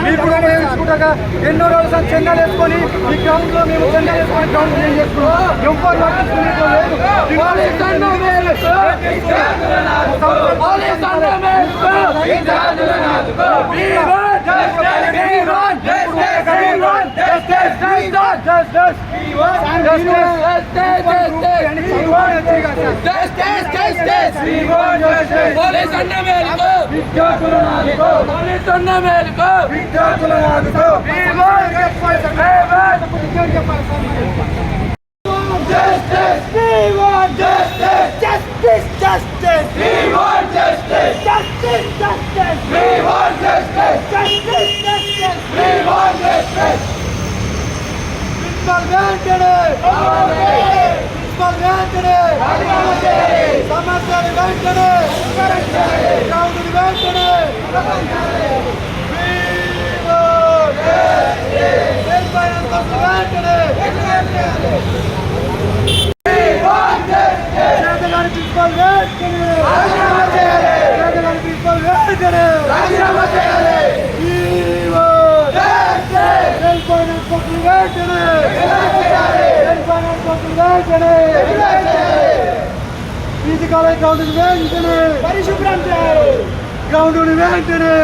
మీరు కూడా ఉపయోగించుకుంటాగా ఎన్నో రోజులు చందాలు వేసుకొని ఈ గ్రౌండ్ లో మేము చందాలు వేసుకొని గ్రౌండ్ క్లీన్ చేసుకున్నాం. ఎవ్వరు పీజీ కాలేజ్ గ్రౌండ్ వెంటనే పరిశుభ్రం చేయాలి. గ్రౌండ్ వెంటనే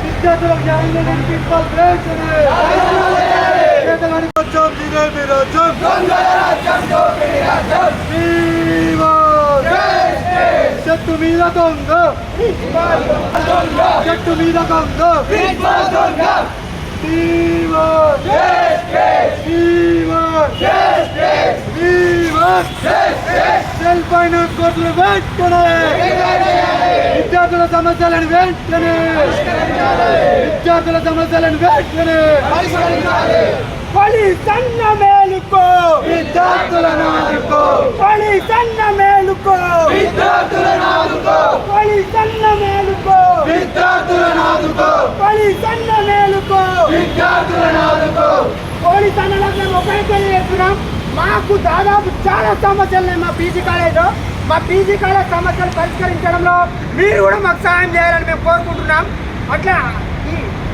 విద్యార్థులకు న్యాయం లేని ప్రిన్సిపల్ చెట్టు మీద దొంగ చెట్టు మీద దొంగ సెల్ ఫైనాన్స్ కోర్టులు వెంటనే విద్యార్థుల సమస్యలను వెంటనే పోలీస్ అన్న మేలుకో విద్యార్థులను ఆదుకో పోలీస్ అన్న మేలుకో విద్యార్థులను ఆదుకో పోలీస్ అన్న మేలుకో విద్యార్థులను ఆదుకో పోలీస్ అన్న మేలుకో విద్యార్థులను ఆదుకో పోలీస్ అన్నలకు మేము ఉపయోగం చేస్తున్నాం. మాకు దాదాపు చాలా సమస్యలు మా పీజీ కాలేజ్లో. మా పీజీ కాలేజ్ సమస్యలు పరిష్కరించడంలో మీరు కూడా మాకు సహాయం చేయాలని మేము కోరుకుంటున్నాం. అట్లా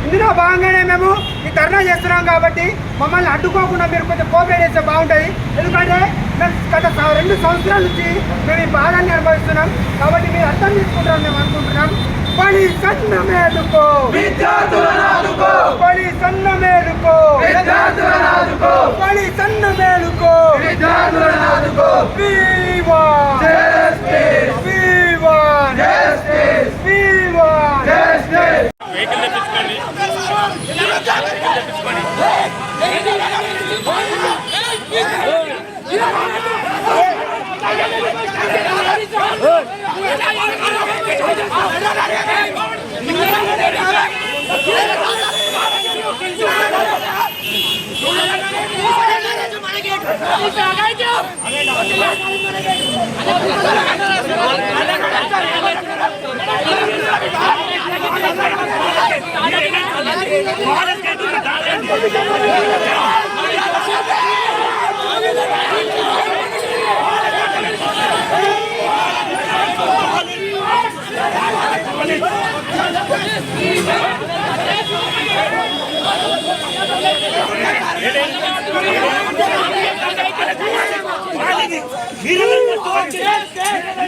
ఇందులో భాగంగానే మేము ఈ ధర్నా చేస్తున్నాం కాబట్టి మమ్మల్ని అడ్డుకోకుండా మీరు కొంచెం కోఆపరేట్ చేస్తే బాగుంటుంది. ఎందుకంటే మేము గత 2 సంవత్సరాల నుంచి మేము ఈ బాధాన్ని అనుభవిస్తున్నాం. కాబట్టి మీరు అర్థం చేసుకుంటారని మేము అనుకుంటున్నాం. పోలీస్ అన్న మేలుకో విద్యార్థులను ఆదుకో పోలీస్ అన్న మేలుకో విద్యార్థులను ఆదుకో పోలీస్ అన్న మేలుకో విద్యార్థులను ఆదుకో We want justice. We want justice. We want justice. Vehicle తెప్పించుకోండి.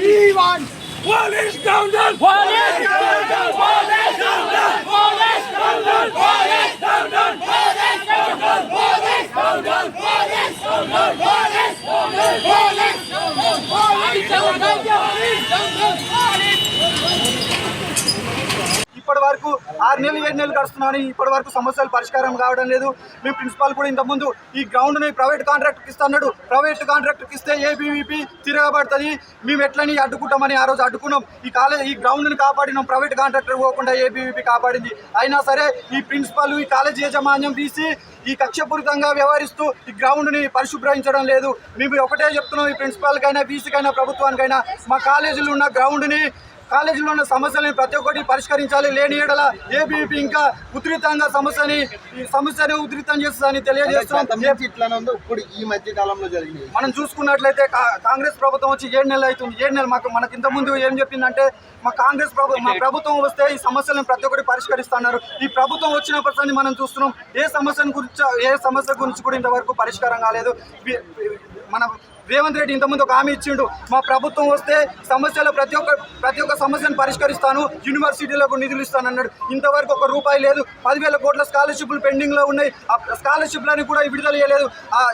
We want police down down, police down down, police down down, police down down, police down down, police down down, police down down, police down down, police down down, police down down, police down down, police. ఇప్పటి వరకు 6 నెలలు 7 నెలలు గడుస్తున్నామని ఇప్పటి వరకు సమస్యలు పరిష్కారం కావడం లేదు. మీ ప్రిన్సిపాల్ కూడా ఇంతకుముందు ఈ గ్రౌండ్ని ప్రైవేట్ కాంట్రాక్టర్కి ఇస్తున్నాడు. ప్రైవేట్ కాంట్రాక్టర్కి ఇస్తే ఏబీవీపీ తిరగబడుతుంది, మేము ఎట్లని అడ్డుకుంటామని ఆ రోజు అడ్డుకున్నాం. ఈ గ్రౌండ్ని కాపాడినాం, ప్రైవేట్ కాంట్రాక్టర్ పోకుండా ఏబీవీపీ కాపాడింది. అయినా సరే ఈ ప్రిన్సిపాల్ ఈ కాలేజ్ యాజమాన్యం తీసి ఈ కక్షపూరితంగా వ్యవహరిస్తూ ఈ గ్రౌండ్ని పరిశుభ్రించడం లేదు. మేము ఒకటే చెప్తున్నాం, ఈ ప్రిన్సిపాల్కైనా బీసీకైనా ప్రభుత్వానికైనా మా కాలేజీలో ఉన్న గ్రౌండ్ని కాలేజీలో ఉన్న సమస్యలను ప్రతి ఒక్కటి పరిష్కరించాలి. లేని ఏడల ఏబీవీపీ ఇంకా ఉధృతంగా సమస్యను ఉధృతం చేస్తుందని తెలియజేస్తున్నాం. ఇప్పుడు ఈ మధ్య కాలంలో జరిగింది మనం చూసుకున్నట్లయితే కాంగ్రెస్ ప్రభుత్వం వచ్చి 7 నెలలు అవుతుంది. 7 నెలలు మనకి ఇంత ముందు ఏం చెప్పిందంటే మా ప్రభుత్వం వస్తే ఈ సమస్యలను ప్రతి ఒక్కటి పరిష్కరిస్తున్నారు. ఈ ప్రభుత్వం వచ్చినప్పటి మనం చూస్తున్నాం ఏ సమస్య గురించి కూడా ఇంతవరకు పరిష్కారం కాలేదు. మన రేవంత్ రెడ్డి ఇంతకుముందు ఒక హామీ ఇచ్చిండు, మా ప్రభుత్వం వస్తే సమస్యలు ప్రతి ఒక్క సమస్యను పరిష్కరిస్తాను, యూనివర్సిటీలకు నిధులు ఇస్తాను అన్నాడు. ఇంతవరకు ఒక రూపాయి లేదు. 10,000 కోట్ల స్కాలర్షిప్లు పెండింగ్లో ఉన్నాయి. ఆ స్కాలర్షిప్లని కూడా విడుదల చేయలేదు.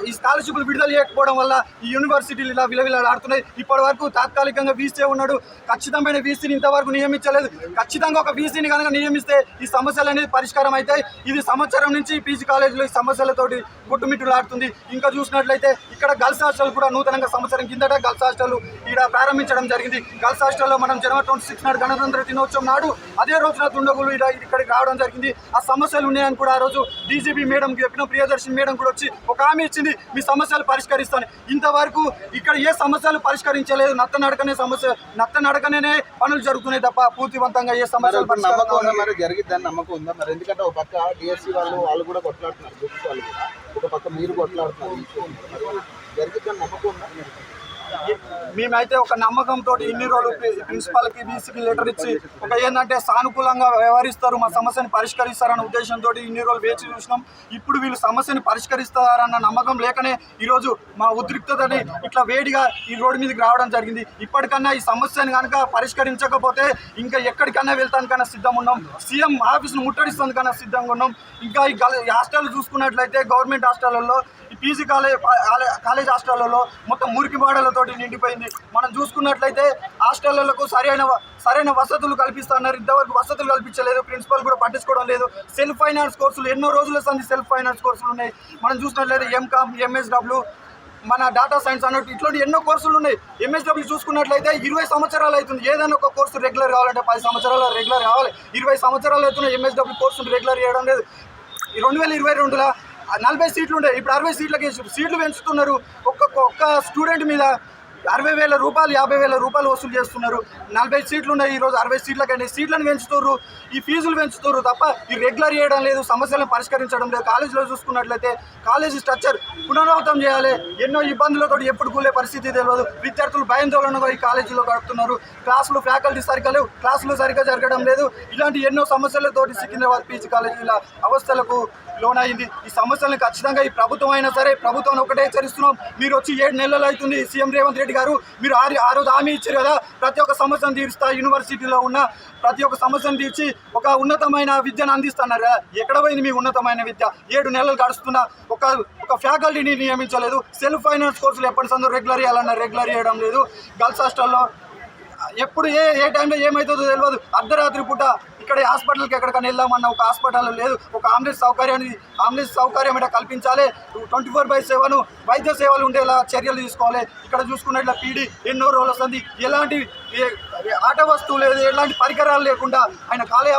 ఈ స్కాలర్షిప్లు విడుదల చేయకపోవడం వల్ల ఈ యూనివర్సిటీలు ఇలా విలవిలాడుతున్నాయి. ఇప్పటి వరకు తాత్కాలికంగా వీసీ ఉన్నాడు, ఖచ్చితమైన వీసీని ఇంతవరకు నియమించలేదు. ఖచ్చితంగా ఒక వీసీని కనుక నియమిస్తే ఈ సమస్యలు అనేది పరిష్కారం అవుతాయి. ఇది సంవత్సరం నుంచి పీజీ కాలేజీలో ఈ సమస్యలతోటి గుట్టుమిట్టులాడుతుంది. ఇంకా చూసినట్లయితే ఇక్కడ గర్ల్స్ హాస్టల్ కూడా నూతనంగా సంవత్సరం కిందట గర్ల్స్ హాస్టల్ ఇక్కడ ప్రారంభించడం జరిగింది. గర్ల్స్ హాస్టల్లో మనం జనవరి 26 నాడు గణతంత్ర దినోత్సవం నాడు అదే రోజున దుండగులు ఇక్కడికి రావడం జరిగింది. ఆ సమస్యలు ఉన్నాయని కూడా ఆ రోజు డీజీపీ మేడం చెప్పిన, ప్రియదర్శిని మేడం కూడా వచ్చి ఒక హామీ ఇచ్చింది, మీ సమస్యలు పరిష్కరిస్తాను. ఇంతవరకు ఇక్కడ ఏ సమస్యలు పరిష్కరించలేదు. నత్తనడకనే పనులు జరుగుతున్నాయి తప్ప పూర్తివంతంగా ఏ సమస్యలు జరిగిద్దని నమ్మకం ఉందా మరి? ఎందుకంటే ఒక పక్క డిఎస్సీ వాళ్ళు కూడా కొట్లాడుతున్నారు, గ్రూప్స్ వాళ్ళు కూడా, ఒక పక్క మీరు కొట్లాడుతున్నారు, జరిగిద్దని నమ్మకం ఉందా? మేమైతే ఒక నమ్మకంతో ఇన్ని రోజులు ప్రిన్సిపాల్కి బీసీకి లెటర్ ఇచ్చి ఒక ఏంటంటే సానుకూలంగా వ్యవహరిస్తారు, మా సమస్యను పరిష్కరిస్తారన్న ఉద్దేశంతో ఇన్ని రోజులు వేచి చూసినాం. ఇప్పుడు వీళ్ళు సమస్యను పరిష్కరిస్తారన్న నమ్మకం లేకనే ఈరోజు మా ఉద్రిక్తతని ఇట్లా వేడిగా ఈ రోడ్డు మీదకి రావడం జరిగింది. ఇప్పటికన్నా ఈ సమస్యను కనుక పరిష్కరించకపోతే ఇంకా ఎక్కడికన్నా వెళ్తానికన్నా సిద్ధం ఉన్నాం. సీఎం ఆఫీస్ను ముట్టడిస్తానికన్నా సిద్ధంగా ఉన్నాం. ఇంకా ఈ హాస్టల్ చూసుకున్నట్లయితే గవర్నమెంట్ హాస్టళ్లలో ఈ పీజీ కాలేజ్ హాస్టళ్లలో మొత్తం మురికి బాడలతోటి నిండిపోయింది. మనం చూసుకున్నట్లయితే హాస్టళ్లకు సరైన వసతులు కల్పిస్తున్నారు, ఇంతవరకు వసతులు కల్పించలేదు. ప్రిన్సిపల్ కూడా పట్టించుకోవడం లేదు. సెల్ఫ్ ఫైనాన్స్ కోర్సులు ఎన్నో రోజుల సంది సెల్ఫ్ ఫైనాన్స్ కోర్సులు ఉన్నాయి. మనం చూసినట్లయితే ఎంకామ్, ఎంఎస్డబ్ల్యూ, మన డేటా సైన్స్ అన్నట్టు ఇట్లాంటి ఎన్నో కోర్సులు ఉన్నాయి. ఎంఎస్డబ్ల్యూ చూసుకున్నట్లయితే 20 సంవత్సరాలు అవుతుంది. ఏదైనా ఒక కోర్సు రెగ్యులర్ కావాలంటే 10 సంవత్సరాలు రెగ్యులర్ కావాలి. 20 సంవత్సరాలు అవుతున్నాయి ఎంఎస్డబ్ల్యూ కోర్సును రెగ్యులర్ చేయడం లేదు. 2022లో 40 సీట్లు ఉండే, ఇప్పుడు 60 సీట్లకి సీట్లు పెంచుతున్నారు. ఒక్క స్టూడెంట్ మీద 60,000 రూపాయలు 50,000 రూపాయలు వసూలు చేస్తున్నారు. 40 సీట్లు ఉన్నాయి, ఈరోజు 60 సీట్లకంటే సీట్లను పెంచుతున్నారు, ఈ ఫీజులు పెంచుతున్నారు తప్ప ఈ రెగ్యులర్ చేయడం లేదు, సమస్యలను పరిష్కరించడం లేదు. కాలేజీలో చూసుకున్నట్లయితే కాలేజీ స్ట్రక్చర్ పునరావృతం చేయాలి. ఎన్నో ఇబ్బందులతో ఎప్పుడు కూలే పరిస్థితి తెలియదు. విద్యార్థులు భయాందోళనగా ఈ కాలేజీలో గడుపుతున్నారు. క్లాసులు ఫ్యాకల్టీ సరిగ్గా లేవు, క్లాసులు సరిగ్గా జరగడం లేదు. ఇలాంటి ఎన్నో సమస్యలతోటి సికింద్రాబాద్ పీజీ కాలేజీల అవస్థలకు లోనైంది. ఈ సమస్యలను ఖచ్చితంగా ఈ ప్రభుత్వం అయినా సరే, ప్రభుత్వాన్ని ఒకటే హెచ్చరిస్తున్నాం, మీరు వచ్చి 7 నెలలు అవుతుంది. సీఎం రేవంత్ రెడ్డి గారు మీరు ఆ రోజు హామీ ఇచ్చారు కదా, ప్రతి ఒక్క సమస్యను తీరుస్తా, యూనివర్సిటీలో ఉన్న ప్రతి ఒక్క సమస్యను తీర్చి ఒక ఉన్నతమైన విద్యను అందిస్తున్నారు కదా. ఎక్కడ పోయింది మీ ఉన్నతమైన విద్య? 7 నెలలు గడుస్తున్నా ఒక ఫ్యాకల్టీని నియమించలేదు. సెల్ఫ్ ఫైనాన్స్ కోర్సులు ఎప్పటి సందో రెగ్యులర్ చేయాలన్నా రెగ్యులర్ చేయడం లేదు. గర్ల్స్ హాస్టల్లో ఎప్పుడు ఏ టైంలో ఏమవుతుందో తెలియదు. అర్ధరాత్రి పూట ఇక్కడ హాస్పిటల్కి ఎక్కడికైనా వెళ్దామన్నా ఒక హాస్పిటల్ లేదు. ఒక అంబులెన్స్ సౌకర్యం ఇక్కడ కల్పించాలి. 24/7 వైద్య సేవలు ఉండేలా చర్యలు తీసుకోవాలి. ఇక్కడ చూసుకున్నట్ల పీడీ ఎన్నో రోజులు వస్తుంది, ఎలాంటి ఆట వస్తువు లేదు, ఎలాంటి పరికరాలు లేకుండా ఆయన కాలేయ